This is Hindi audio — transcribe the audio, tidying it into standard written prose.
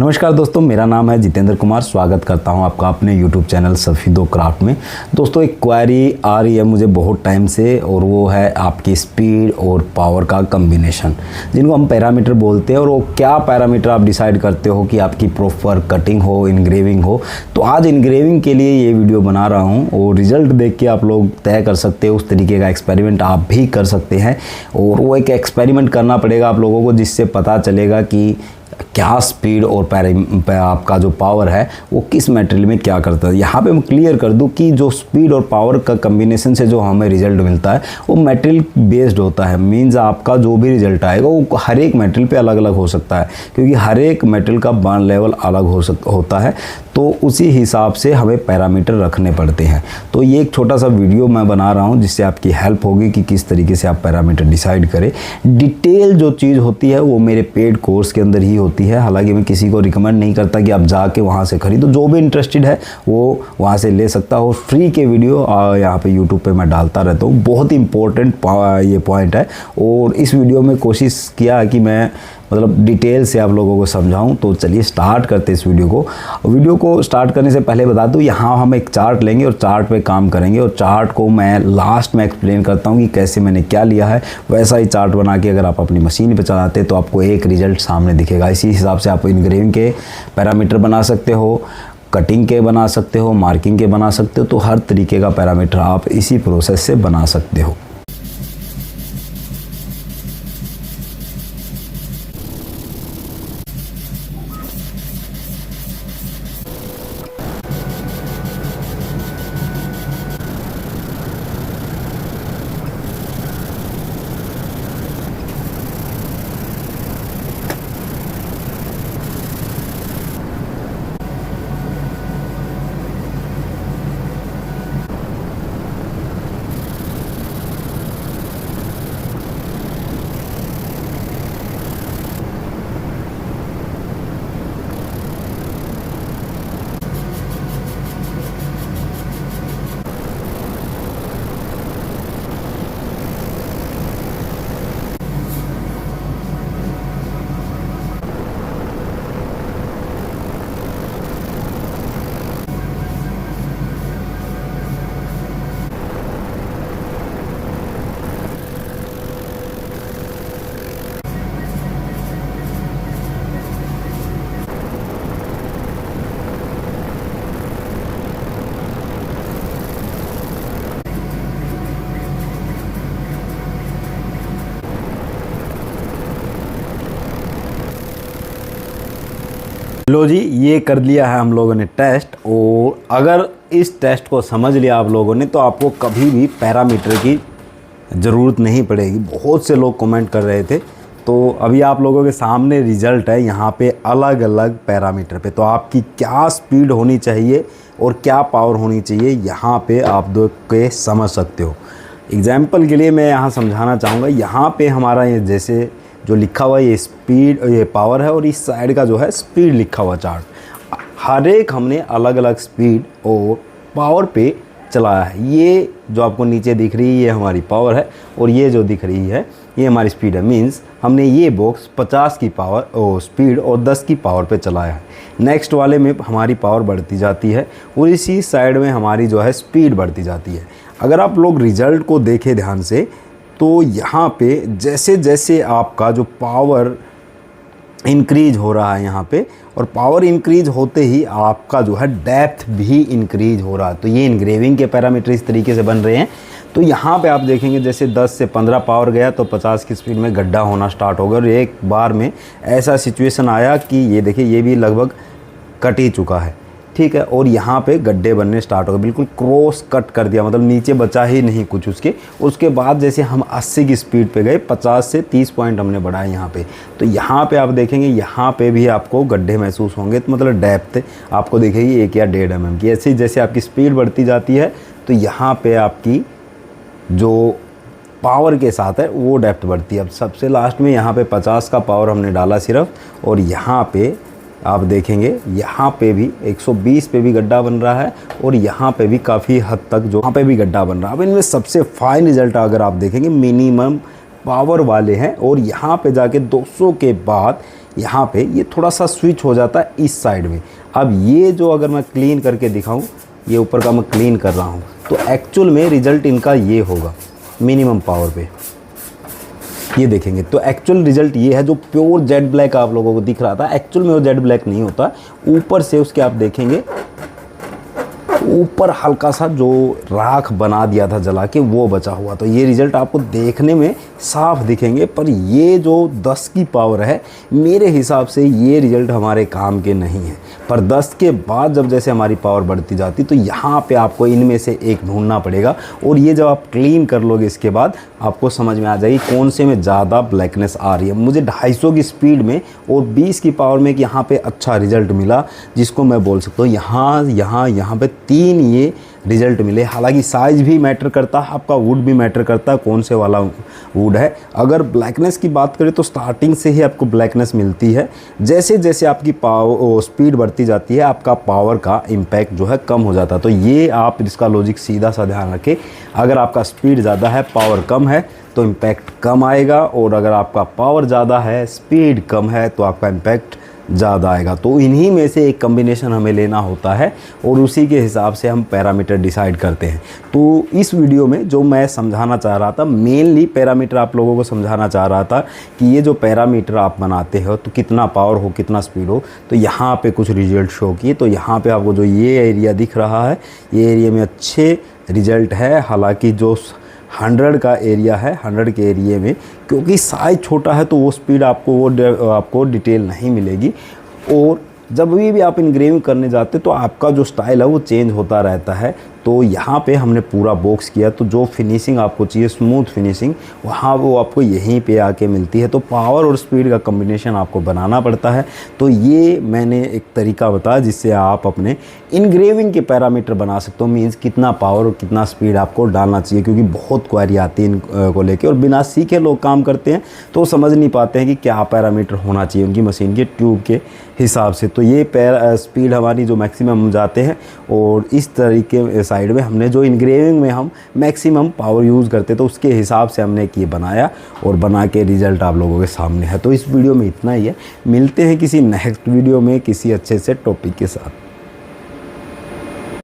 नमस्कार दोस्तों, मेरा नाम है जितेंद्र कुमार। स्वागत करता हूं आपका अपने YouTube चैनल सफीदो क्राफ्ट में। दोस्तों, एक क्वेरी आ रही है मुझे बहुत टाइम से, और वो है आपकी स्पीड और पावर का कम्बिनेशन, जिनको हम पैरामीटर बोलते हैं। और वो क्या पैरामीटर आप डिसाइड करते हो कि आपकी प्रॉपर कटिंग हो, इनग्रेविंग हो। तो आज इनग्रेविंग के लिए ये वीडियो बना रहा हूँ, और रिजल्ट देख के आप लोग तय कर सकते हो। उस तरीके का एक्सपेरिमेंट आप भी कर सकते हैं, और वो एक एक्सपेरिमेंट करना पड़ेगा आप लोगों को, जिससे पता चलेगा कि क्या स्पीड और आपका जो पावर है वो किस मटेरियल में क्या करता है। यहाँ पे मैं क्लियर कर दूँ कि जो स्पीड और पावर का कम्बिनेशन से जो हमें रिजल्ट मिलता है वो मटेरियल बेस्ड होता है। मींस आपका जो भी रिजल्ट आएगा वो हर एक मटेरियल पे अलग अलग हो सकता है, क्योंकि हर एक मटेरियल का बर्न लेवल अलग होता है। तो उसी हिसाब से हमें पैरामीटर रखने पड़ते हैं। तो ये एक छोटा सा वीडियो मैं बना रहा हूँ, जिससे आपकी हेल्प होगी कि किस तरीके से आप पैरामीटर डिसाइड करें। डिटेल जो चीज़ होती है वो मेरे पेड कोर्स के अंदर ही होती है। हालांकि मैं किसी को रिकमेंड नहीं करता कि आप जाके वहाँ से खरीदो। जो भी इंटरेस्टेड है वो वहाँ से ले सकता हो। फ्री के वीडियो यहाँ पे यूट्यूब पे मैं डालता रहता हूँ। बहुत ही इंपॉर्टेंट ये पॉइंट है, और इस वीडियो में कोशिश किया कि मैं डिटेल से आप लोगों को समझाऊं। तो चलिए स्टार्ट करते हैं इस वीडियो को स्टार्ट करने से पहले बता दूं, यहाँ हम एक चार्ट लेंगे और चार्ट पे काम करेंगे, और चार्ट को मैं लास्ट में एक्सप्लेन करता हूं कि कैसे मैंने क्या लिया है। वैसा ही चार्ट बना के अगर आप अपनी मशीन पे चलाते हैं तो आपको एक रिजल्ट सामने दिखेगा। इसी हिसाब से आप इनग्रेविंग के पैरामीटर बना सकते हो, कटिंग के बना सकते हो, मार्किंग के बना सकते हो। तो हर तरीके का पैरामीटर आप इसी प्रोसेस से बना सकते हो। लो जी, ये कर लिया है हम लोगों ने टेस्ट। और अगर इस टेस्ट को समझ लिया आप लोगों ने तो आपको कभी भी पैरामीटर की ज़रूरत नहीं पड़ेगी। बहुत से लोग कमेंट कर रहे थे, तो अभी आप लोगों के सामने रिज़ल्ट है यहाँ पे अलग अलग पैरामीटर पे। तो आपकी क्या स्पीड होनी चाहिए और क्या पावर होनी चाहिए, यहाँ पे आप दो के समझ सकते हो। एग्जाम्पल के लिए मैं यहाँ समझाना चाहूँगा। यहाँ पे हमारा ये जैसे जो लिखा हुआ है ये स्पीड, ये पावर है, और इस साइड का जो है स्पीड लिखा हुआ चार्ट। हर एक हमने अलग अलग स्पीड और पावर पे चलाया है। ये जो आपको नीचे दिख रही है ये हमारी पावर है, और ये जो दिख रही है ये हमारी स्पीड है। मींस हमने ये बॉक्स 50 की पावर और स्पीड और 10 की पावर पे चलाया है। नेक्स्ट वाले में हमारी पावर बढ़ती जाती है, और इसी साइड में हमारी जो है स्पीड बढ़ती जाती है। अगर आप लोग रिज़ल्ट को देखें ध्यान से, तो यहाँ पे जैसे जैसे आपका जो पावर इंक्रीज हो रहा है यहाँ पे, और पावर इंक्रीज होते ही आपका जो है डेप्थ भी इंक्रीज हो रहा है। तो ये इनग्रेविंग के पैरामीटर इस तरीके से बन रहे हैं। तो यहाँ पे आप देखेंगे जैसे 10 से 15 पावर गया तो 50 की स्पीड में गड्ढा होना स्टार्ट हो गया, और एक बार में ऐसा सिचुएशन आया कि ये देखिए ये भी लगभग कट ही चुका है, ठीक है। और यहाँ पे गड्ढे बनने स्टार्ट हो गए, बिल्कुल क्रॉस कट कर दिया, मतलब नीचे बचा ही नहीं कुछ उसके बाद जैसे हम 80 की स्पीड पे गए, 50 से 30 पॉइंट हमने बढ़ाए यहाँ पे। तो यहाँ पे आप देखेंगे यहाँ पे भी आपको गड्ढे महसूस होंगे। तो मतलब डेप्थ आपको दिखेगी 1 या 1.5 mm की। ऐसे जैसे आपकी स्पीड बढ़ती जाती है तो यहाँ पे आपकी जो पावर के साथ है वो डेप्थ बढ़ती है। अब सबसे लास्ट में यहाँ पे 50 का पावर हमने डाला सिर्फ, और यहाँ पे आप देखेंगे यहाँ पे भी 120 पे भी गड्ढा बन रहा है, और यहाँ पे भी काफ़ी हद तक जो यहाँ पे भी गड्ढा बन रहा है। अब इनमें सबसे फाइन रिजल्ट अगर आप देखेंगे मिनिमम पावर वाले हैं, और यहाँ पे जाके 200 के बाद यहाँ पे ये थोड़ा सा स्विच हो जाता है इस साइड में। अब ये जो अगर मैं क्लीन करके दिखाऊँ, ये ऊपर का मैं क्लीन कर रहा हूँ, तो एक्चुअल में रिज़ल्ट इनका ये होगा मिनिमम पावर पे, ये देखेंगे तो एक्चुअल रिज़ल्ट ये है। जो प्योर जेड ब्लैक आप लोगों को दिख रहा था, एक्चुअल में वो जेड ब्लैक नहीं होता, ऊपर से उसके आप देखेंगे ऊपर हल्का सा जो राख बना दिया था जला के वो बचा हुआ। तो ये रिज़ल्ट आपको देखने में साफ दिखेंगे, पर ये जो 10 की पावर है मेरे हिसाब से ये रिज़ल्ट हमारे काम के नहीं है। पर 10 के बाद जब जैसे हमारी पावर बढ़ती जाती तो यहाँ पे आपको इनमें से एक ढूंढना पड़ेगा, और ये जब आप क्लीन कर लोगे इसके बाद आपको समझ में आ जाएगी कौन से में ज़्यादा ब्लैकनेस आ रही है। मुझे 250 की स्पीड में और 20 की पावर में यहाँ पे अच्छा रिज़ल्ट मिला, जिसको मैं बोल सकता हूँ यहाँ पे 3 ये रिज़ल्ट मिले। हालांकि साइज़ भी मैटर करता है, आपका वुड भी मैटर करता है, कौन से वाला वुड है। अगर ब्लैकनेस की बात करें तो स्टार्टिंग से ही आपको ब्लैकनेस मिलती है, जैसे जैसे आपकी पावर स्पीड बढ़ती जाती है आपका पावर का इम्पैक्ट जो है कम हो जाता है। तो ये आप इसका लॉजिक सीधा सा ध्यान रखें, अगर आपका स्पीड ज़्यादा है पावर कम है तो इम्पैक्ट कम आएगा, और अगर आपका पावर ज़्यादा है स्पीड कम है तो आपका इम्पैक्ट ज़्यादा आएगा। तो इन्हीं में से एक कम्बिनेशन हमें लेना होता है और उसी के हिसाब से हम पैरामीटर डिसाइड करते हैं। तो इस वीडियो में जो मैं समझाना चाह रहा था, मेनली पैरामीटर आप लोगों को समझाना चाह रहा था कि ये जो पैरामीटर आप बनाते हो तो कितना पावर हो कितना स्पीड हो, तो यहाँ पे कुछ रिजल्ट शो किए। तो यहाँ पे आपको जो ये एरिया दिख रहा है ये एरिया में अच्छे रिजल्ट है। हालांकि जो 100 का एरिया है, 100 के एरिया में क्योंकि साइज़ छोटा है तो वो स्पीड आपको डिटेल नहीं मिलेगी। और जब भी आप इनग्रेविंग करने जाते तो आपका जो स्टाइल है वो चेंज होता रहता है। तो यहाँ पे हमने पूरा बॉक्स किया, तो जो फिनिशिंग आपको चाहिए स्मूथ फिनिशिंग वहाँ वो आपको यहीं पे आके मिलती है। तो पावर और स्पीड का कॉम्बिनेशन आपको बनाना पड़ता है। तो ये मैंने एक तरीका बताया जिससे आप अपने इनग्रेविंग के पैरामीटर बना सकते हो, मीन्स कितना पावर और कितना स्पीड आपको डालना चाहिए। क्योंकि बहुत क्वेरी आती है इनको लेके, और बिना सीखे लोग काम करते हैं तो समझ नहीं पाते हैं कि क्या पैरामीटर होना चाहिए उनकी मशीन के ट्यूब के हिसाब से। तो ये स्पीड हमारी जो मैक्सिमम जाते हैं, और इस तरीके साइड में हमने जो इनग्रेविंग में हम मैक्सिमम पावर यूज़ करते तो उसके हिसाब से हमने ये बनाया और बना के रिज़ल्ट आप लोगों के सामने है। तो इस वीडियो में इतना ही है, मिलते हैं किसी नेक्स्ट वीडियो में किसी अच्छे से टॉपिक के साथ।